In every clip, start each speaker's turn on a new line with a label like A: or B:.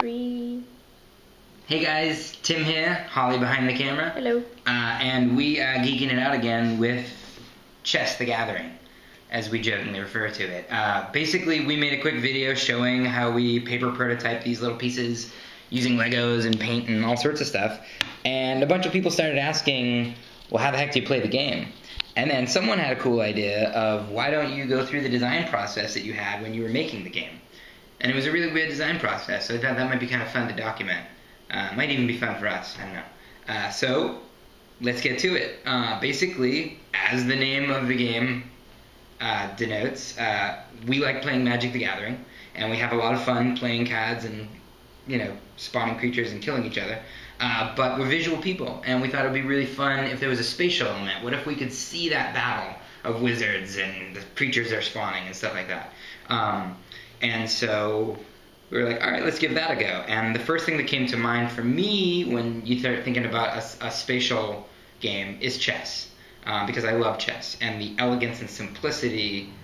A: 3.
B: Hey guys, Tim here, Holly behind the camera.
A: Hello.
B: And we are geeking it out again with Chess the Gathering, as we jokingly refer to it. Basically, we made a quick video showing how we paper prototype these little pieces using Legos and paint and all sorts of stuff. And a bunch of people started asking, well, how the heck do you play the game? And then someone had a cool idea of, why don't you go through the design process that you had when you were making the game? And it was a really weird design process, so I thought that might be kind of fun to document. Might even be fun for us, I don't know. So, let's get to it. Basically, as the name of the game denotes, we like playing Magic the Gathering, and we have a lot of fun playing cards and, spawning creatures and killing each other. But we're visual people, and we thought it would be really fun if there was a spatial element. What if we could see that battle of wizards and the creatures they're spawning and stuff like that? And so we were like, all right, let's give that a go. And the first thing that came to mind for me when you start thinking about a spatial game is chess, because I love chess and the elegance and simplicity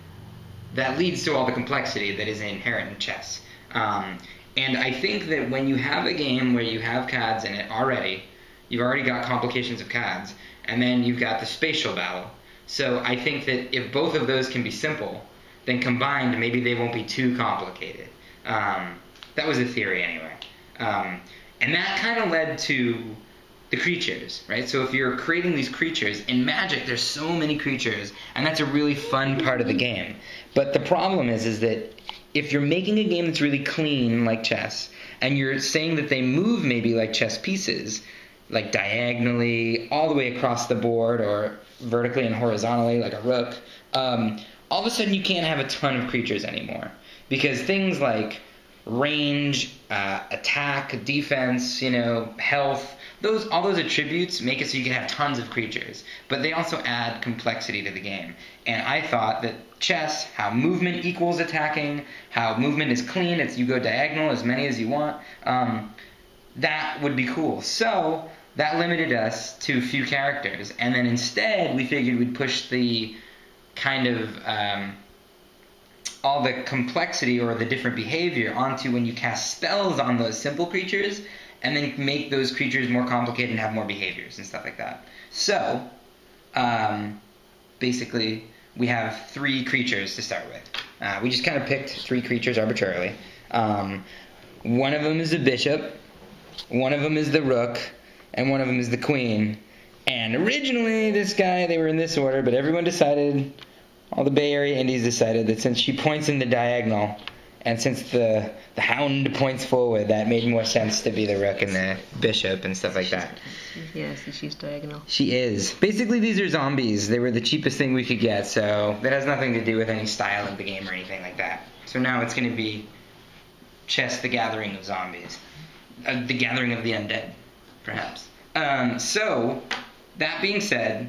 B: that leads to all the complexity that is inherent in chess. And I think that when you have a game where you have cards in it already, you've already got complications of cards, and then you've got the spatial battle. So I think that if both of those can be simple, then combined maybe they won't be too complicated. That was a theory anyway. And that kind of led to the creatures, right? So if you're creating these creatures, in Magic there's so many creatures, and that's a really fun part of the game. But the problem is that if you're making a game that's really clean, like chess, and you're saying that they move maybe like chess pieces, like diagonally, all the way across the board, or vertically and horizontally, like a rook, all of a sudden you can't have a ton of creatures anymore. Because things like range, attack, defense, health, all those attributes make it so you can have tons of creatures. But they also add complexity to the game. And I thought that chess, how movement equals attacking, how movement is clean, you go diagonal as many as you want, that would be cool. So that limited us to a few characters. And then instead we figured we'd push the kind of all the complexity or the different behavior onto when you cast spells on those simple creatures, and then make those creatures more complicated and have more behaviors and stuff like that. So, basically, we have 3 creatures to start with. We just kind of picked 3 creatures arbitrarily. One of them is the bishop, one of them is the rook, and one of them is the queen. And originally, they were in this order, but everyone decided, all the Bay Area Indies decided that since she points in the diagonal, and since the hound points forward, that made more sense to be the rook and the bishop and stuff like that.
A: Yes, she's diagonal.
B: She is. Basically, these are zombies. They were the cheapest thing we could get, so that has nothing to do with any style of the game or anything like that. So now it's going to be Chess the Gathering of Zombies. The Gathering of the Undead, perhaps. So, that being said,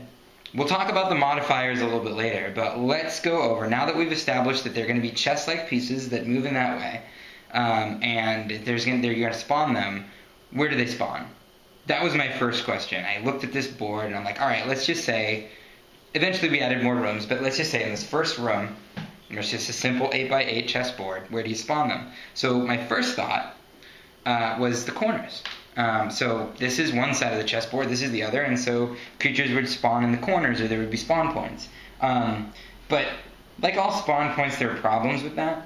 B: we'll talk about the modifiers a little bit later, but let's go over, now that we've established that they're going to be chess-like pieces that move in that way, and you're going to spawn them, where do they spawn? That was my first question. I looked at this board, and I'm like, alright, let's just say, eventually we added more rooms, but let's just say in this first room, there's just a simple 8x8 chessboard, where do you spawn them? So my first thought was the corners. So this is one side of the chessboard, this is the other, and so creatures would spawn in the corners, or there would be spawn points. But like all spawn points, there are problems with that.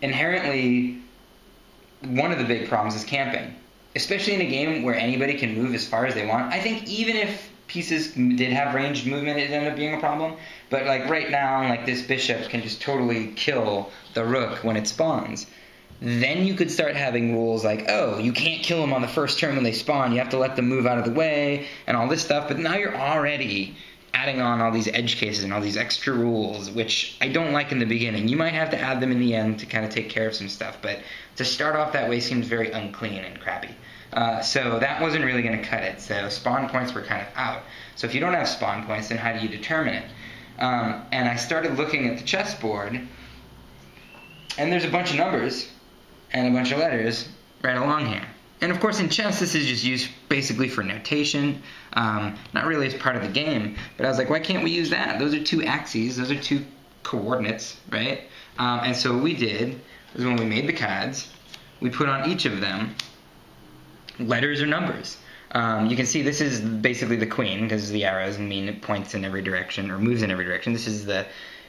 B: Inherently, one of the big problems is camping, especially in a game where anybody can move as far as they want. I think even if pieces did have ranged movement, it ended up being a problem. But like right now, like this bishop can just totally kill the rook when it spawns. Then you could start having rules like, oh, you can't kill them on the first turn when they spawn, you have to let them move out of the way, and all this stuff. But now you're already adding on all these edge cases and all these extra rules, which I don't like in the beginning. You might have to add them in the end to kind of take care of some stuff, but to start off that way seems very unclean and crappy. So that wasn't really going to cut it, so spawn points were kind of out. So if you don't have spawn points, then how do you determine it? And I started looking at the chessboard, and there's a bunch of numbers and a bunch of letters right along here. And of course in chess this is just used basically for notation, not really as part of the game, but I was like, why can't we use that? Those are 2 axes, those are 2 coordinates, right? And so what we did was when we made the cards, we put on each of them letters or numbers. You can see this is basically the queen, because the arrows mean it points in every direction, or moves in every direction. This is the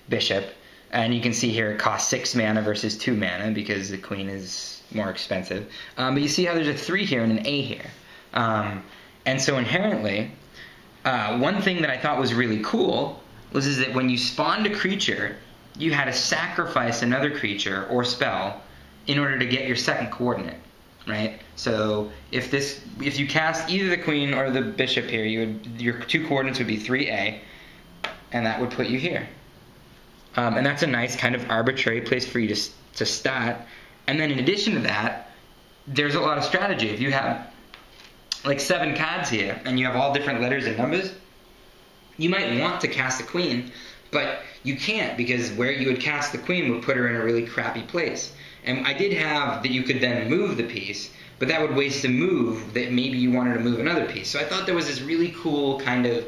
B: bishop, and you can see here it costs 6 mana versus 2 mana, because the queen is more expensive. But you see how there's a 3 here and an A here. And so inherently, one thing that I thought was really cool was that when you spawned a creature, you had to sacrifice another creature or spell in order to get your second coordinate, right? So if you cast either the queen or the bishop here, your 2 coordinates would be 3A, and that would put you here. And that's a nice kind of arbitrary place for you to stat. And then in addition to that, there's a lot of strategy. If you have like 7 cards here, and you have all different letters and numbers, you might want to cast the queen, but you can't, because where you would cast the queen would put her in a really crappy place. And I did have that you could then move the piece, but that would waste a move that maybe you wanted to move another piece. So I thought there was this really cool kind of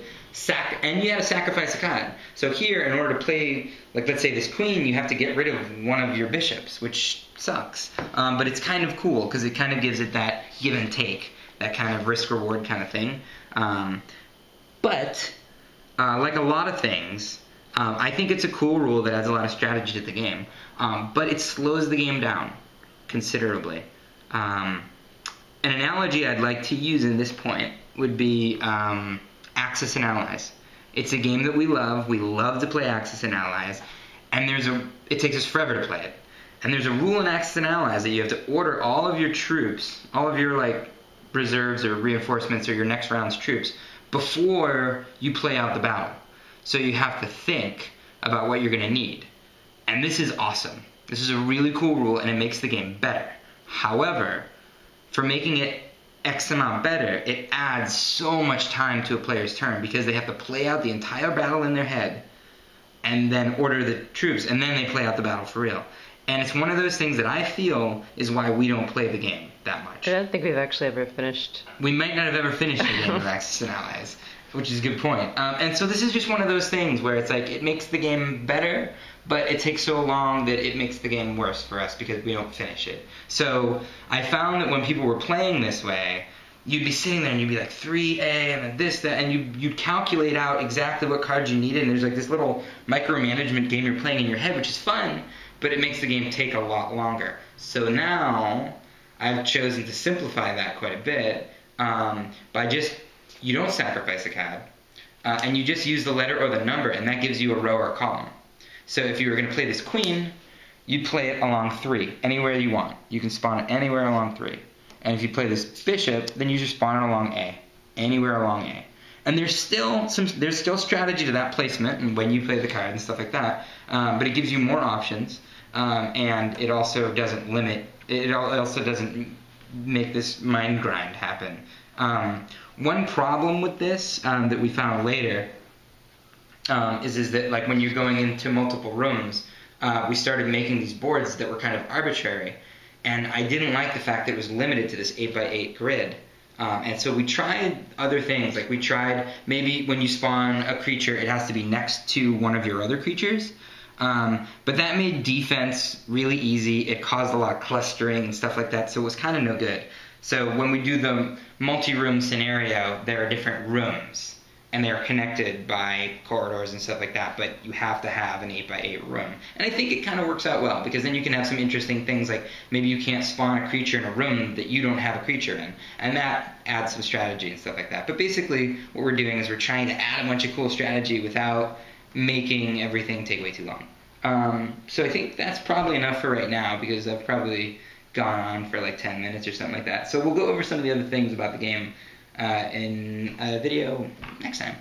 B: and you had to sacrifice a card. So here, in order to play, like let's say this queen, you have to get rid of one of your bishops, which sucks. But it's kind of cool, because it kind of gives it that give and take, that kind of risk-reward kind of thing. But like a lot of things, I think it's a cool rule that adds a lot of strategy to the game. But it slows the game down considerably. An analogy I'd like to use in this point would be Axis and Allies. It's a game that we love. We love to play Axis and Allies. And it takes us forever to play it. And there's a rule in Axis and Allies that you have to order all of your troops, all of your like reserves or reinforcements or your next round's troops, before you play out the battle. So you have to think about what you're going to need. And this is awesome. This is a really cool rule, and it makes the game better. However, for making it X amount better, it adds so much time to a player's turn, because they have to play out the entire battle in their head and then order the troops, and then they play out the battle for real. And it's one of those things that I feel is why we don't play the game that much.
A: I don't think we've actually ever finished.
B: We might not have ever finished a game of Axis and Allies, which is a good point. And so this is just one of those things where it's like it makes the game better, but it takes so long that it makes the game worse for us because we don't finish it. So I found that when people were playing this way, you'd be sitting there and you'd be like 3A and then this, that, and you'd calculate out exactly what cards you needed, and there's like this little micromanagement game you're playing in your head, which is fun, but it makes the game take a lot longer. So now I've chosen to simplify that quite a bit by you don't sacrifice a card, and you just use the letter or the number, and that gives you a row or a column. So if you were going to play this queen, you'd play it along 3, anywhere you want. You can spawn it anywhere along 3. And if you play this bishop, then you just spawn it along A, anywhere along A. And there's still strategy to that placement, and when you play the card and stuff like that. But it gives you more options, and it also doesn't limit. It also doesn't make this mind grind happen. One problem with this that we found later is that like when you're going into multiple rooms, we started making these boards that were kind of arbitrary, and I didn't like the fact that it was limited to this 8x8 grid. And so we tried other things, like we tried maybe when you spawn a creature, it has to be next to one of your other creatures. But that made defense really easy. It caused a lot of clustering and stuff like that, so it was kind of no good. So when we do the multi-room scenario, there are different rooms, and they are connected by corridors and stuff like that, but you have to have an 8x8 room. And I think it kind of works out well, because then you can have some interesting things, like maybe you can't spawn a creature in a room that you don't have a creature in, and that adds some strategy and stuff like that. But basically what we're doing is we're trying to add a bunch of cool strategy without making everything take way too long. So I think that's probably enough for right now, because I've probably gone on for like 10 minutes or something like that. So we'll go over some of the other things about the game in a video next time.